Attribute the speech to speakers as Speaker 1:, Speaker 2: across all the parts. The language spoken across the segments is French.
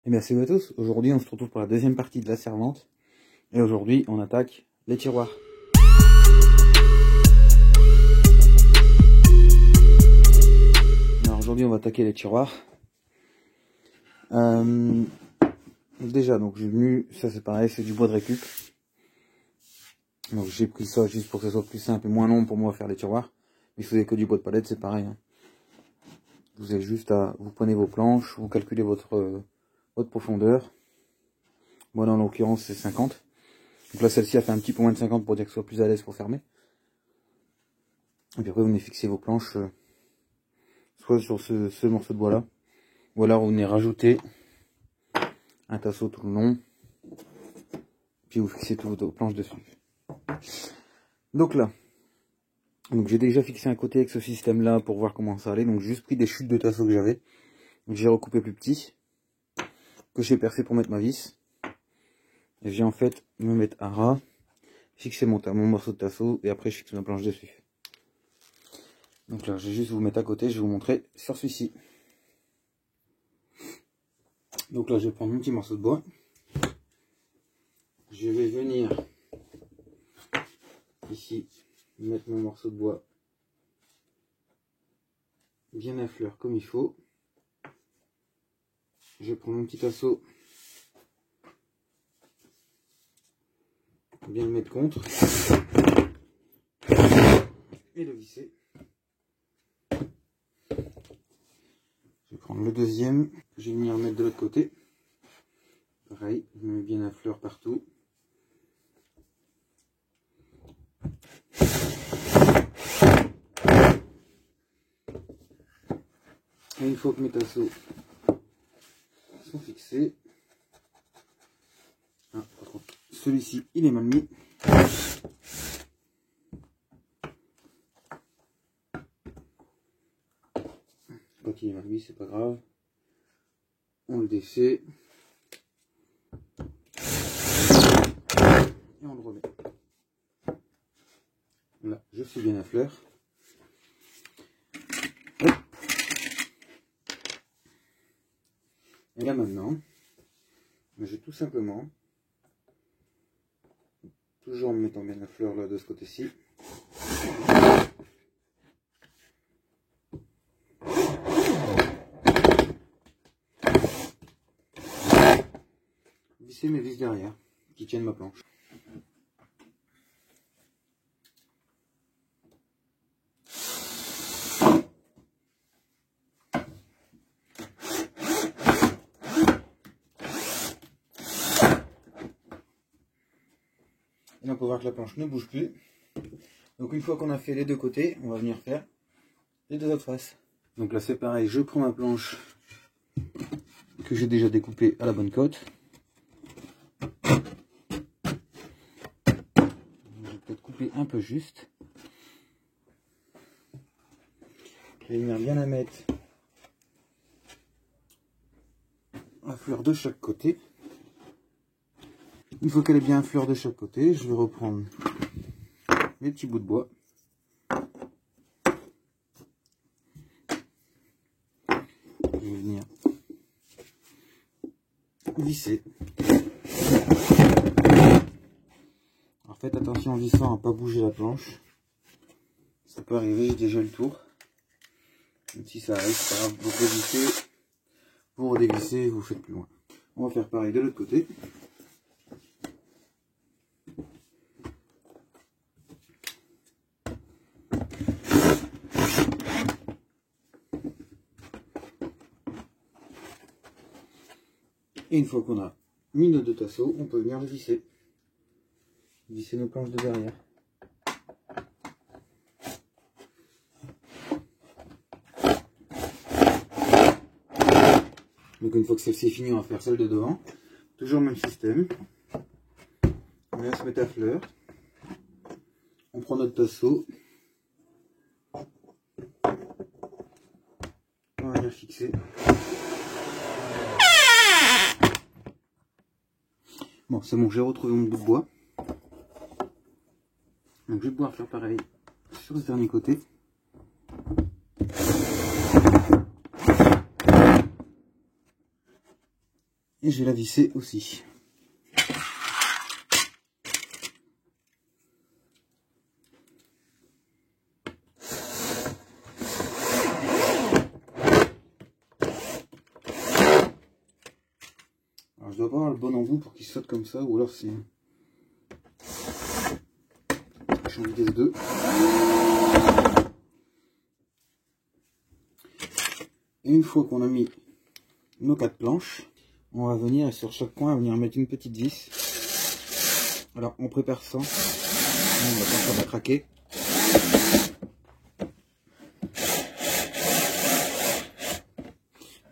Speaker 1: Et bien salut à tous, aujourd'hui on se retrouve pour la deuxième partie de la servante. Et aujourd'hui on attaque les tiroirs. Alors aujourd'hui on va attaquer les tiroirs. Déjà donc j'ai venu, ça c'est pareil, c'est du bois de récup. Donc j'ai pris ça juste pour que ce soit plus simple et moins long pour moi à faire les tiroirs. Mais si vous avez que du bois de palette c'est pareil. Hein. Vous avez juste à, vous prenez vos planches, vous calculez votre profondeur. Moi dans l'occurrence c'est 50. Donc là celle-ci a fait un petit peu moins de 50 pour dire que ce soit plus à l'aise pour fermer. Et puis après vous venez fixer vos planches soit sur ce morceau de bois là, ou alors vous venez rajouter un tasseau tout le long, puis vous fixez toutes vos planches dessus. Donc là, j'ai déjà fixé un côté avec ce système là pour voir comment ça allait. Donc j'ai juste pris des chutes de tasseau que j'avais, j'ai recoupé plus petit, que j'ai percé pour mettre ma vis. Et j'ai en fait me mettre à ras, fixer mon morceau de tasseau et après je fixe ma planche dessus. Donc là je vais juste vous mettre à côté, je vais vous montrer sur celui-ci. Donc là je vais prendre mon petit morceau de bois. Je vais venir ici mettre mon morceau de bois bien à fleur comme il faut. Je prends mon petit tasseau, bien le mettre contre et le visser. Je vais prendre le deuxième, je vais venir mettre de l'autre côté. Pareil, je mets bien à fleur partout. Et une fois que mes tasseaux sont fixés, par contre, celui-ci il est mal mis. Quand il est mal mis, c'est pas grave. On le défait. Et on le remet. Là, je suis bien à fleur. Hop. Et là maintenant, je vais tout simplement, toujours en me mettant bien à fleur là de ce côté-ci, visser mes vis derrière qui tiennent ma planche. Et là on peut voir que la planche ne bouge plus. Donc une fois qu'on a fait les deux côtés, on va venir faire les deux autres faces. Donc là c'est pareil, je prends ma planche que j'ai déjà découpée à la bonne cote. Je vais peut-être couper un peu juste. Je vais venir bien la mettre à fleur de chaque côté. Une fois qu'elle est bien à fleur de chaque côté, je vais reprendre mes petits bouts de bois. Je vais venir visser. Alors faites attention en vissant à ne pas bouger la planche. Ça peut arriver, j'ai déjà eu le tour. Même si ça arrive, c'est pas grave, vous redévissez, vous redévissez, vous faites plus loin. On va faire pareil de l'autre côté. Et une fois qu'on a mis nos deux tasseaux, on peut venir le visser. Visser nos planches de derrière. Donc une fois que celle-ci est finie, on va faire celle de devant. Toujours le même système. On vient se mettre à fleur. On prend notre tasseau. On va venir fixer. Bon, c'est bon, j'ai retrouvé mon bout de bois. Donc je vais pouvoir faire pareil sur ce dernier côté. Et je vais la visser aussi. Alors je dois pas avoir le bon embout pour qu'il saute comme ça, ou alors c'est... Je suis en vitesse 2. Et une fois qu'on a mis nos 4 planches, on va venir, et sur chaque coin, on va venir mettre une petite vis. Alors on prépare ça. On va pas ça va craquer.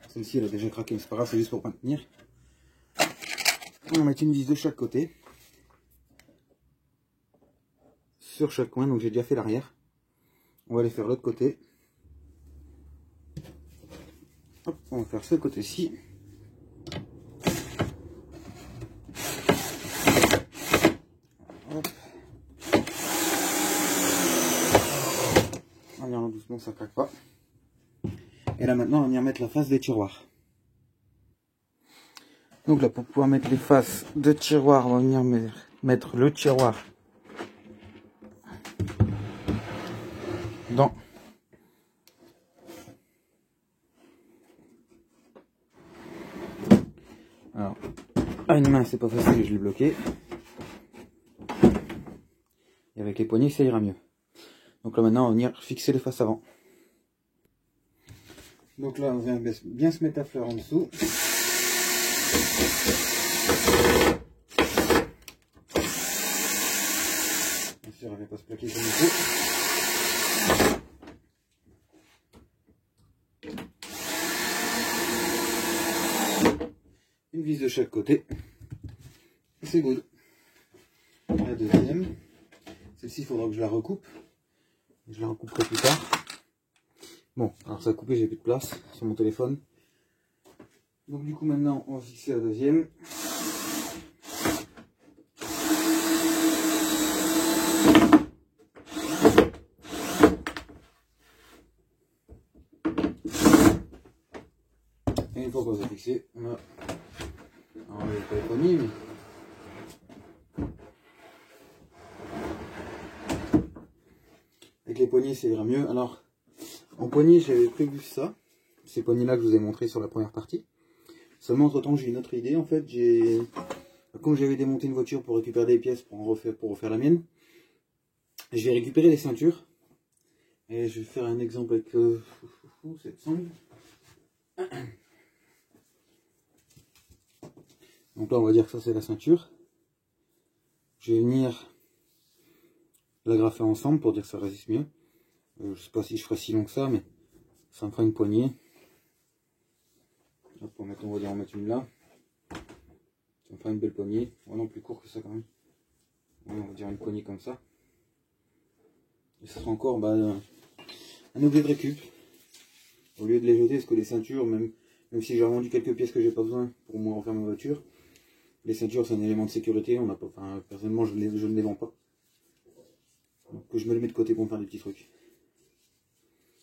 Speaker 1: Celle-ci elle a déjà craqué, mais c'est pas grave, c'est juste pour maintenir. On va mettre une vis de chaque côté. Sur chaque coin, donc j'ai déjà fait l'arrière. On va aller faire l'autre côté. Hop, on va faire ce côté-ci. Regarde doucement, ça craque pas. Et là maintenant on va venir mettre la face des tiroirs. Donc là pour pouvoir mettre les faces de tiroirs, on va venir mettre le tiroir dans alors à une main c'est pas facile, je l'ai bloqué. Et avec les poignets ça ira mieux. Donc là maintenant on va venir fixer les faces avant. Donc là on vient bien se mettre à fleur en dessous. Bien sûr elle va pas se plaquer comme il faut. Une vis de chaque côté. C'est good. La deuxième. Celle-ci il faudra que je la recoupe. Je la recouperai plus tard. Bon, alors ça a coupé, j'ai plus de place sur mon téléphone. Donc du coup maintenant on va fixer la deuxième. Et une fois qu'on a fixé, on a... Alors il n'y a pas les poignées, mais... Avec les poignées ça ira mieux. Alors, en poignée j'avais prévu ça. Ces poignées là que je vous ai montré sur la première partie. Seulement entre temps j'ai une autre idée. En fait, comme j'avais démonté une voiture pour récupérer des pièces pour refaire la mienne, je vais récupérer les ceintures. Et je vais faire un exemple avec cette sangle. Donc là on va dire que ça c'est la ceinture. Je vais venir l'agrafer ensemble pour dire que ça résiste mieux. Je sais pas si je ferai si long que ça, mais ça me fera une poignée. Hop, on va dire en mettre une là. Ça me fera une belle poignée. Oh non, plus court que ça quand même. Ouais, on va dire une poignée comme ça. Et ça sera encore un objet de récup. Au lieu de les jeter, parce que les ceintures, même si j'ai vendu quelques pièces que j'ai pas besoin pour moi refaire ma voiture, les ceintures c'est un élément de sécurité. On n'a pas, enfin, personnellement je ne les vends pas. Donc je me les mets de côté pour me faire des petits trucs.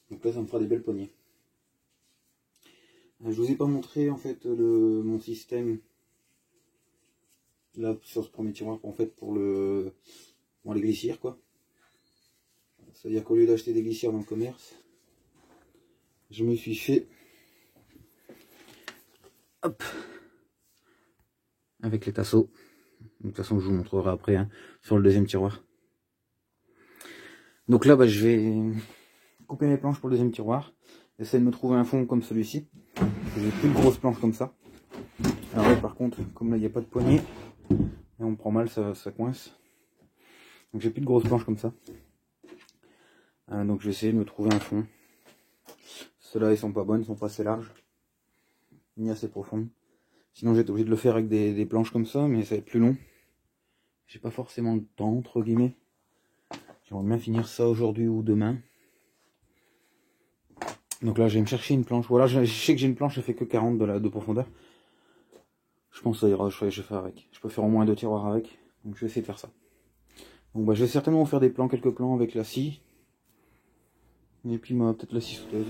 Speaker 1: Donc là ça me fera des belles poignées. Je vous ai pas montré en fait mon système là sur ce premier tiroir pour les glissières quoi. C'est-à-dire qu'au lieu d'acheter des glissières dans le commerce, je me suis fait hop avec les tasseaux. De toute façon je vous montrerai après sur le deuxième tiroir. Donc là je vais couper mes planches pour le deuxième tiroir. J'essaie de me trouver un fond comme celui-ci. J'ai plus de grosses planches comme ça. Alors là par contre, comme là il n'y a pas de poignée, et on me prend mal, ça coince. Donc j'ai plus de grosses planches comme ça. Donc je vais essayer de me trouver un fond. Ceux-là ils sont pas bonnes, ils sont pas assez larges, ni assez profondes. Sinon j'ai été obligé de le faire avec des planches comme ça, mais ça va être plus long. J'ai pas forcément le temps entre guillemets. J'aimerais bien finir ça aujourd'hui ou demain. Donc là je vais me chercher une planche. Voilà, je sais que j'ai une planche, elle fait que 40 de profondeur. Je pense que ça ira, je vais faire avec. Je peux faire au moins 2 tiroirs avec. Donc je vais essayer de faire ça. Donc je vais certainement faire quelques plans avec la scie. Et puis peut-être la scie sauteuse.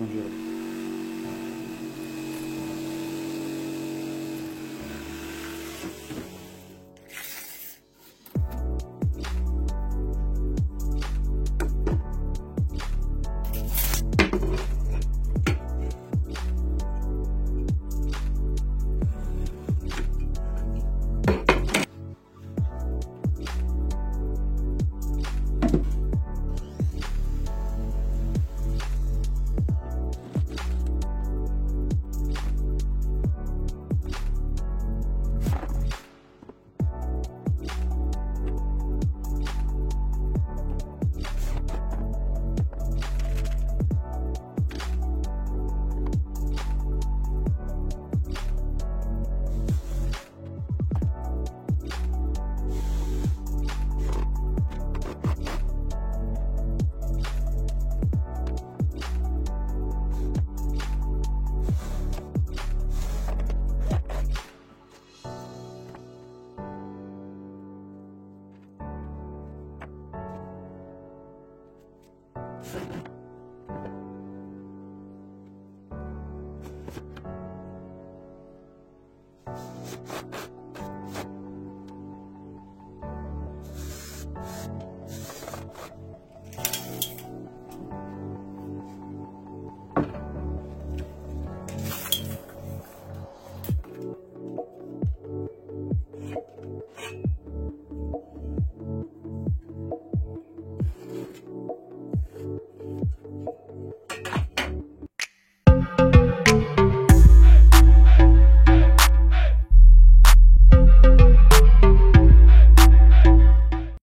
Speaker 2: ça.